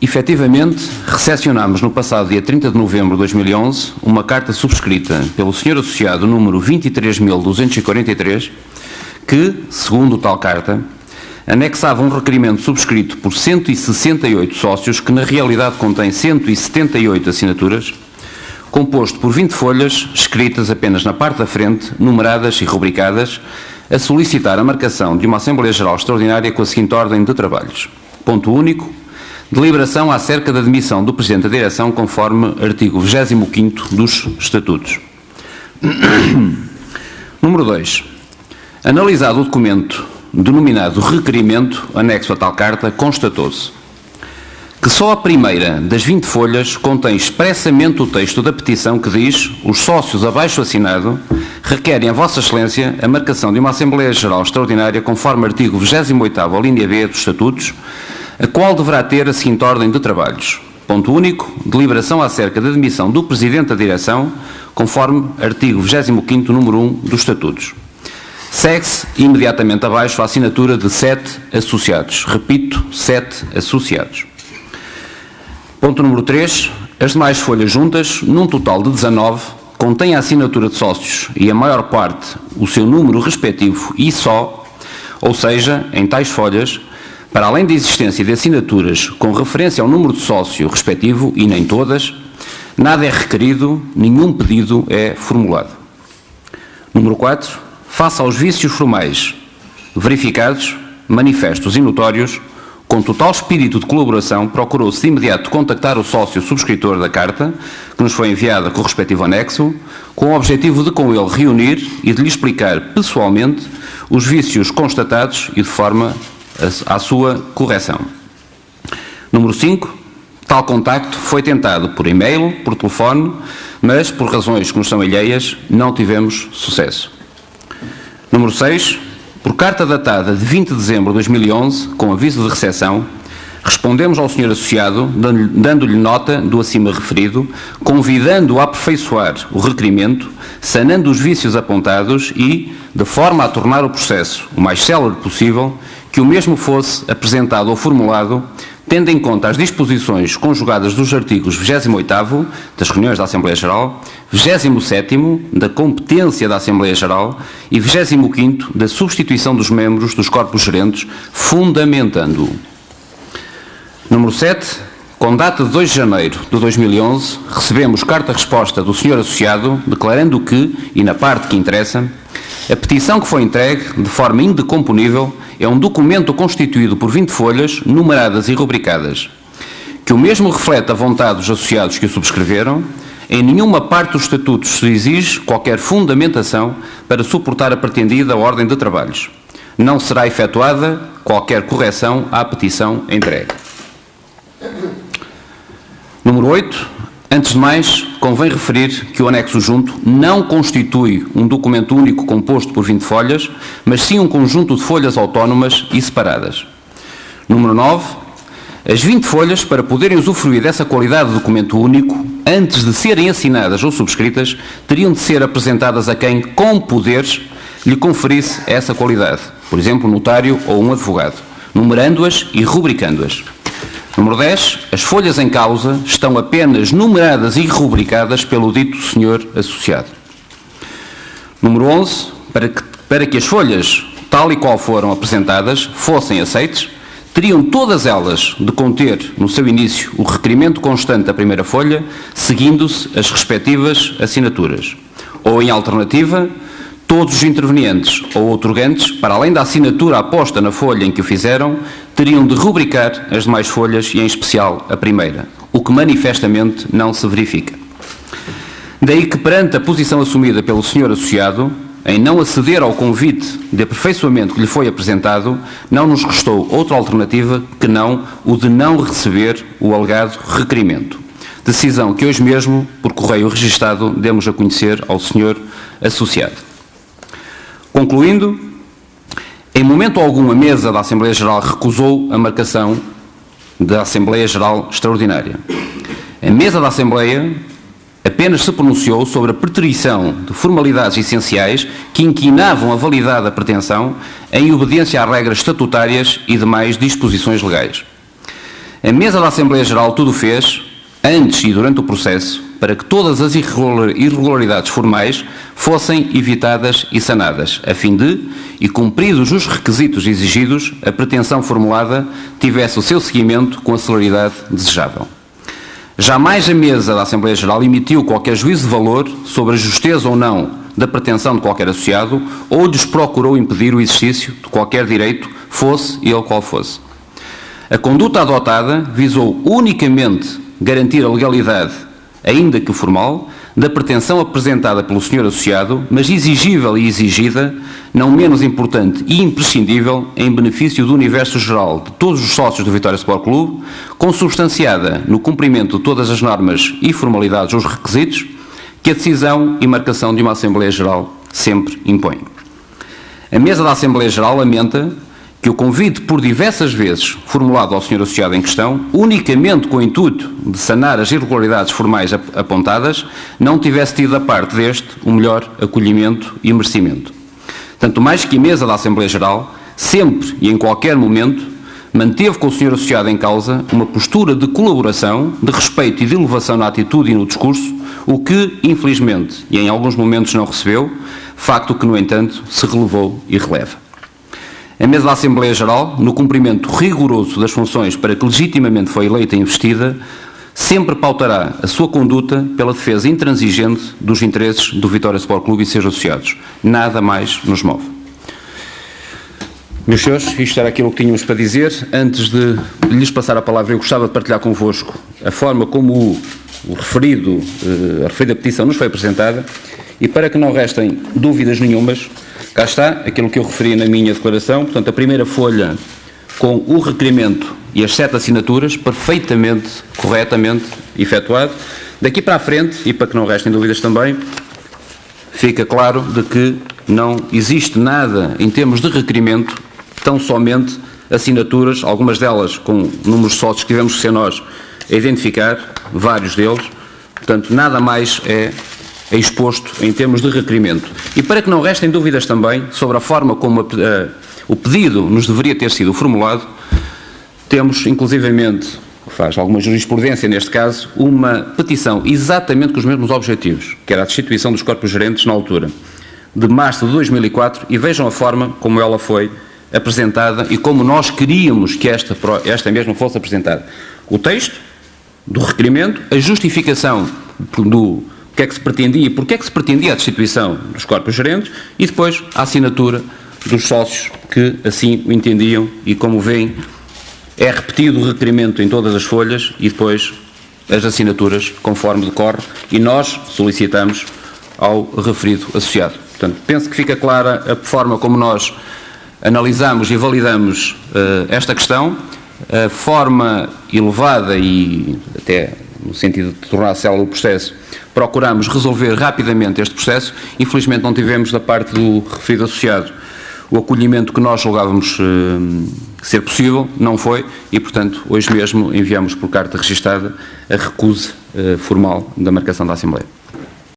Efetivamente, recepcionámos no passado dia 30 de novembro de 2011 uma carta subscrita pelo Sr. Associado número 23.243 que, segundo tal carta, anexava um requerimento subscrito por 168 sócios que na realidade contém 178 assinaturas, composto por 20 folhas escritas apenas na parte da frente, numeradas e rubricadas, a solicitar a marcação de uma Assembleia Geral Extraordinária com a seguinte ordem de trabalhos. Ponto único. Deliberação acerca da demissão do Presidente da Direção conforme artigo 25º dos Estatutos. Número 2. Analisado o documento denominado requerimento anexo a tal carta, constatou-se que só a primeira das 20 folhas contém expressamente o texto da petição que diz: os sócios abaixo assinado requerem a Vossa Excelência a marcação de uma Assembleia Geral Extraordinária conforme artigo 28º, linha B dos Estatutos, a qual deverá ter a seguinte ordem de trabalhos. Ponto único. Deliberação acerca da demissão do Presidente da Direção, conforme artigo 25º, número 1 dos Estatutos. Segue-se imediatamente abaixo a assinatura de 7 associados. Repito, 7 associados. Ponto número 3. As demais folhas juntas, num total de 19, contêm a assinatura de sócios e a maior parte o seu número respectivo e só, ou seja, em tais folhas, para além da existência de assinaturas com referência ao número de sócio respectivo, e nem todas, nada é requerido, nenhum pedido é formulado. Número 4. Face aos vícios formais verificados, manifestos e notórios, com total espírito de colaboração, procurou-se de imediato contactar o sócio subscritor da carta, que nos foi enviada com o respectivo anexo, com o objetivo de com ele reunir e de lhe explicar pessoalmente os vícios constatados e de forma à sua correção. Número 5. Tal contacto foi tentado por e-mail, por telefone, mas, por razões que nos são alheias, não tivemos sucesso. Número 6. Por carta datada de 20 de dezembro de 2011, com aviso de recepção, respondemos ao Sr. Associado, dando-lhe nota do acima referido, convidando-o a aperfeiçoar o requerimento, sanando os vícios apontados e, de forma a tornar o processo o mais célere possível, que o mesmo fosse apresentado ou formulado, tendo em conta as disposições conjugadas dos artigos 28º das reuniões da Assembleia Geral, 27º da competência da Assembleia Geral e 25º da substituição dos membros dos corpos gerentes, fundamentando-o. Número 7. Com data de 2 de janeiro de 2011, recebemos carta-resposta do Sr. Associado, declarando que, e na parte que interessa, a petição que foi entregue, de forma indecomponível, é um documento constituído por 20 folhas, numeradas e rubricadas, que o mesmo reflete a vontade dos associados que o subscreveram. Em nenhuma parte dos estatutos se exige qualquer fundamentação para suportar a pretendida ordem de trabalhos. Não será efetuada qualquer correção à petição entregue. Número 8. Antes de mais, convém referir que o anexo junto não constitui um documento único composto por 20 folhas, mas sim um conjunto de folhas autónomas e separadas. Número 9. As 20 folhas, para poderem usufruir dessa qualidade de documento único, antes de serem assinadas ou subscritas, teriam de ser apresentadas a quem, com poderes, lhe conferisse essa qualidade, por exemplo, um notário ou um advogado, numerando-as e rubricando-as. Número 10. As folhas em causa estão apenas numeradas e rubricadas pelo dito senhor associado. Número 11. Para que as folhas, tal e qual foram apresentadas, fossem aceites, teriam todas elas de conter, no seu início, o requerimento constante da primeira folha, seguindo-se as respectivas assinaturas. Ou, em alternativa, todos os intervenientes ou outorgantes, para além da assinatura aposta na folha em que o fizeram, teriam de rubricar as demais folhas e, em especial, a primeira, o que manifestamente não se verifica. Daí que, perante a posição assumida pelo Sr. Associado, em não aceder ao convite de aperfeiçoamento que lhe foi apresentado, não nos restou outra alternativa que não o de não receber o alegado requerimento. Decisão que hoje mesmo, por correio registado, demos a conhecer ao Sr. Associado. Concluindo, em momento algum a mesa da Assembleia Geral recusou a marcação da Assembleia Geral Extraordinária. A mesa da Assembleia apenas se pronunciou sobre a preterição de formalidades essenciais que inquinavam a validade da pretensão em obediência às regras estatutárias e demais disposições legais. A mesa da Assembleia Geral tudo fez, antes e durante o processo, para que todas as irregularidades formais fossem evitadas e sanadas, a fim de, e cumpridos os requisitos exigidos, a pretensão formulada tivesse o seu seguimento com a celeridade desejável. Jamais a mesa da Assembleia Geral emitiu qualquer juízo de valor sobre a justeza ou não da pretensão de qualquer associado ou lhes procurou impedir o exercício de qualquer direito, fosse ele qual fosse. A conduta adotada visou unicamente garantir a legalidade, ainda que formal, da pretensão apresentada pelo senhor associado, mas exigível e exigida, não menos importante e imprescindível, em benefício do universo geral de todos os sócios do Vitória Sport Clube, consubstanciada no cumprimento de todas as normas e formalidades ou os requisitos que a decisão e marcação de uma Assembleia Geral sempre impõe. A mesa da Assembleia Geral lamenta que o convite por diversas vezes formulado ao senhor associado em questão, unicamente com o intuito de sanar as irregularidades formais apontadas, não tivesse tido da parte deste o melhor acolhimento e merecimento. Tanto mais que a mesa da Assembleia Geral, sempre e em qualquer momento, manteve com o senhor associado em causa uma postura de colaboração, de respeito e de elevação na atitude e no discurso, o que, infelizmente, e em alguns momentos não recebeu, facto que, no entanto, se relevou e releva. A mesa da Assembleia Geral, no cumprimento rigoroso das funções para que legitimamente foi eleita e investida, sempre pautará a sua conduta pela defesa intransigente dos interesses do Vitória Sport Clube e seus associados. Nada mais nos move. Meus senhores, isto era aquilo que tínhamos para dizer. Antes de lhes passar a palavra, eu gostava de partilhar convosco a forma como a referida petição nos foi apresentada e para que não restem dúvidas nenhumas, cá está aquilo que eu referi na minha declaração, portanto, a primeira folha com o requerimento e as 7 assinaturas, perfeitamente, corretamente efetuado. Daqui para a frente, e para que não restem dúvidas também, fica claro de que não existe nada em termos de requerimento, tão somente assinaturas, algumas delas com números de sócios que tivemos que ser nós a identificar, vários deles, portanto, nada mais é exposto em termos de requerimento. E para que não restem dúvidas também sobre a forma como o pedido nos deveria ter sido formulado, temos inclusivamente, que faz alguma jurisprudência neste caso, uma petição exatamente com os mesmos objetivos, que era a destituição dos corpos gerentes na altura, de março de 2004, e vejam a forma como ela foi apresentada e como nós queríamos que esta mesma fosse apresentada. O texto do requerimento, a justificação do que é que se pretendia e porque é que se pretendia a destituição dos corpos gerentes e depois a assinatura dos sócios que assim o entendiam e, como veem, é repetido o requerimento em todas as folhas e depois as assinaturas conforme decorre e nós solicitamos ao referido associado. Portanto, penso que fica clara a forma como nós analisamos e validamos esta questão, a forma elevada e até no sentido de tornar célere o processo, procuramos resolver rapidamente este processo. Infelizmente não tivemos da parte do referido associado o acolhimento que nós julgávamos ser possível, não foi, e portanto hoje mesmo enviamos por carta registada a recusa formal da marcação da Assembleia.